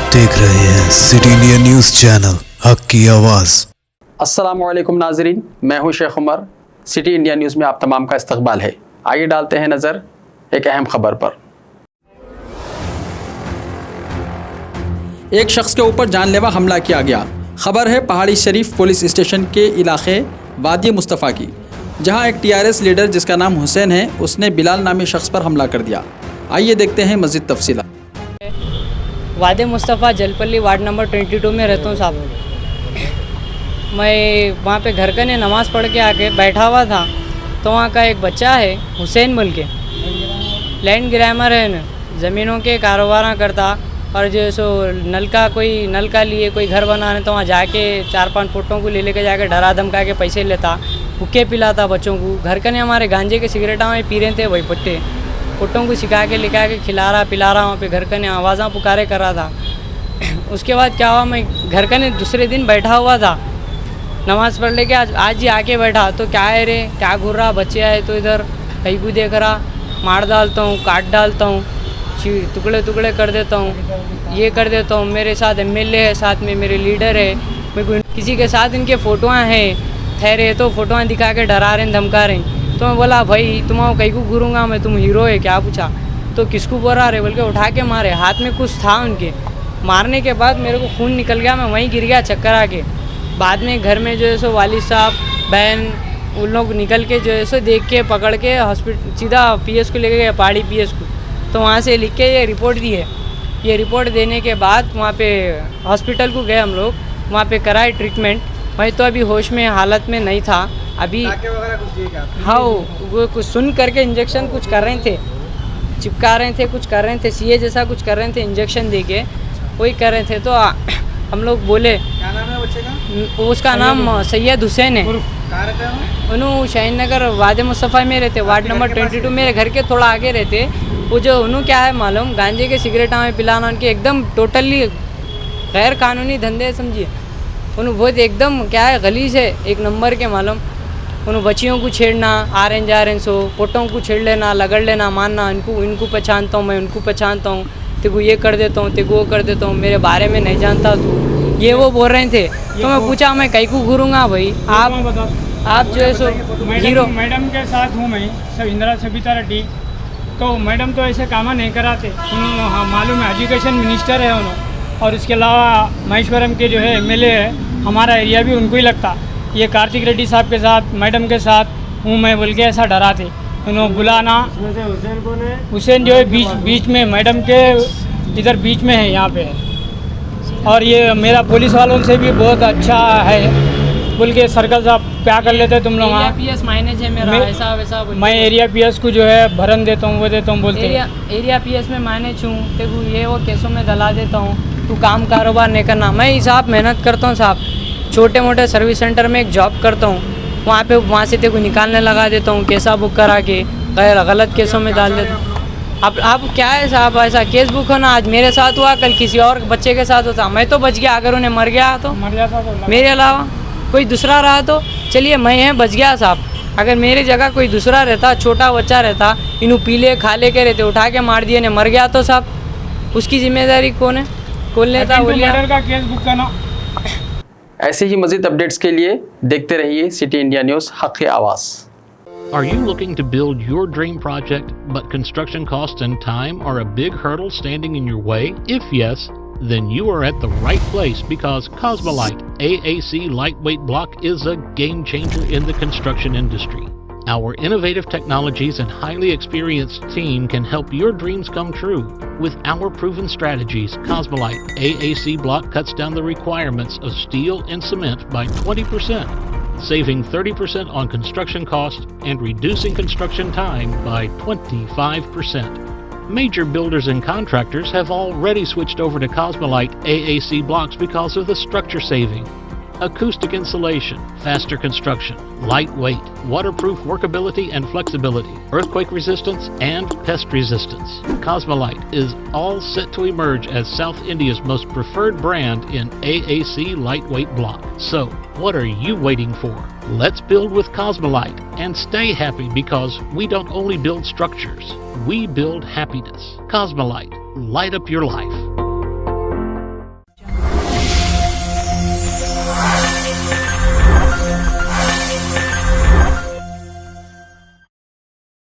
आप देख रहे हैं सिटी इंडिया न्यूज़ चैनल, हक की आवाज़। अस्सलामुअलैकुम नाजरीन, मैं हूं Sheikh Umar. City India News में आप तमाम का इस्तकबाल है। आइए डालते हैं नज़र एक अहम खबर पर। एक शख्स के ऊपर जानलेवा हमला किया गया। खबर है पहाड़ी शरीफ पुलिस स्टेशन के इलाके वादी मुस्तफ़ा की, जहां एक टीआरएस लीडर जिसका नाम हुसैन है, उसने बिलाल नामी शख्स पर हमला कर दिया। आइए देखते हैं मज़ीद तफसीलात। वादी मुस्तफ़ा जलपल्ली वार्ड नंबर 22 में रहता हूँ साहब। मैं वहाँ पे घर का ने नमाज़ पढ़ के आके बैठा हुआ था, तो वहाँ का एक बच्चा है हुसैन बोल के, लैंड ग्रामर है न, ज़मीनों के कारोबार करता, और जो सो नल का लिए कोई घर बनाने, तो वहाँ जाके 4-5 फुटों को ले के जाके डरा धमका के पैसे लेता, हुक्के पिलाता बच्चों को। घर का ने हमारे गांजे के सिगरेटा में पी रहे थे वही पट्टे, फुटों को सिखा के लिखा के खिला रहा पिला रहा, वहाँ पे घर का ने आवाज़ा पुकारे कर रहा था। उसके बाद क्या हुआ, मैं घर का ने दूसरे दिन बैठा हुआ था नमाज़ पढ़ लेके, आज ही आके बैठा, तो क्या है रे, क्या घूर रहा, बच्चे आए तो इधर कहीं को देख रहा, मार डालता हूँ, काट डालता हूँ, टुकड़े टुकड़े कर देता हूँ, ये कर देता हूँ। मेरे साथ एमएलए है, साथ में मेरे लीडर है, मेरे को किसी के साथ इनके फ़ोटोआँ हैं, ठहरे तो फ़ोटोआँ दिखा के डरा रहे धमका रहे। तो मैं बोला भाई तुम कहीं को घूरूँगा मैं, तुम हीरो है क्या पूछा, तो किसको बोला रहे बोल के उठा के मारे, हाथ में कुछ था उनके। मारने के बाद मेरे को खून निकल गया, मैं वहीं गिर गया चक्कर आके। बाद में घर में जो है सो वालिद साहब बहन उन लोग निकल के जो है सो देख के पकड़ के हॉस्पिटल सीधा पीएस को लेके गए, पहाड़ी पीएस को। तो वहाँ से लिख के ये रिपोर्ट दी है। ये रिपोर्ट देने के बाद वहाँ पे हॉस्पिटल को गए हम लोग, वहाँ पे कराए ट्रीटमेंट। मैं तो अभी होश में हालत में नहीं था अभी। हाँ वो कुछ सुन करके इंजेक्शन कुछ कर रहे थे, चिपका रहे थे, कुछ कर रहे थे, सीए जैसा कुछ कर रहे थे, इंजेक्शन दे के वही कर रहे थे। तो हम लोग बोले, क्या नाम है बच्चे का? उसका नाम सैयद हुसैन है। उन्होंने शाहीन नगर वादी मुस्तफ़ा में रहते, वार्ड नंबर 22, मेरे घर के थोड़ा आगे रहते। वो जो उन्होंने क्या है मालूम, गांजे के सिगरेटा में पिलाना, उनके एकदम टोटली गैर कानूनी धंधे समझिए। उन्होंने बहुत एकदम क्या है गलीज है एक नंबर के मालूम। उन्होंने बच्चियों को छेड़ना, आ रहे जा रहे सो पोटों को छेड़ लेना, लगड़ लेना, मारना, इनको पहचानता हूँ मैं, उनको पहचानता हूँ, तेको ये कर देता हूँ, तेको वो कर देता हूँ, मेरे बारे में नहीं जानता तू, ये वो बोल रहे थे। तो मैं पूछा मैं कहीं को घूरूँगा भाई, आप जो है सो हीरो। मैडम के साथ हूँ मैं, सब इंदिरा सबिता रेड्डी। तो मैडम तो ऐसे काम नहीं कराते, उन्होंने हाँ मालूम है एजुकेशन मिनिस्टर है उन्होंने, और इसके अलावा महेश्वरम के जो है एमएलए है, हमारा एरिया भी उनको ही लगता। ये कार्तिक रेड्डी साहब के साथ मैडम के साथ हूँ मैं बोल के ऐसा डराते। उन्होंने बुलाना, हुसैन जो है बीच में मैडम के इधर बीच में है यहाँ पे, और ये मेरा पुलिस वालों से भी बहुत अच्छा है बोल के, सर्कल साहब क्या कर लेते तुम लोग, एरिया पीएस माइनेज है मेरा, ऐसा वैसा। मैं एरिया पीएस को जो है भरन देता हूँ, वो देता हूँ बोलते हैं। एरिया पीएस में मैनेज हूँ, देखो ये वो केसों में दला देता हूँ, तू काम कारोबार नहीं करना। मैं हिसाब मेहनत करता हूँ साहब, छोटे मोटे सर्विस सेंटर में एक जॉब करता हूँ, वहाँ से तेको निकालने लगा देता हूँ, केसा बुक करा के गलत केसों में डाल देता हूँ। अब क्या है साहब, ऐसा केस बुक होना आज मेरे साथ हुआ, कल किसी और बच्चे के साथ होता, मैं तो बच गया। अगर उन्हें मर गया तो मेरे अलावा कोई दूसरा रहा तो चलिए मैं है बच गया साहब। अगर मेरी जगह कोई दूसरा रहता, छोटा बच्चा रहता, इन्हों पीले खाले के रहते, उठा के मार दिए, ने मर गया तो साहब उसकी जिम्मेदारी कौन है, कौन लेता? मर्डर का केस बुक करना। ऐसे ही मज़ीद अपडेट्स के लिए देखते रहिए सिटी इंडिया न्यूज़, हक की आवाज़। Are you looking to build your dream project, but construction costs and time are a big hurdle standing in your way? If yes, then you are at the right place, because Cosmolite AAC lightweight block is a game changer in the construction industry. Our innovative technologies and highly experienced team can help your dreams come true. With our proven strategies, Cosmolite AAC block cuts down the requirements of steel and cement by 20%. Saving 30% on construction costs and reducing construction time by 25%. Major builders and contractors have already switched over to Cosmolite AAC blocks because of the structure saving. Acoustic insulation, faster construction, lightweight, waterproof workability and flexibility, earthquake resistance, and pest resistance. Cosmolite is all set to emerge as South India's most preferred brand in AAC lightweight block. So, what are you waiting for? Let's build with Cosmolite and stay happy, because we don't only build structures, we build happiness. Cosmolite, light up your life.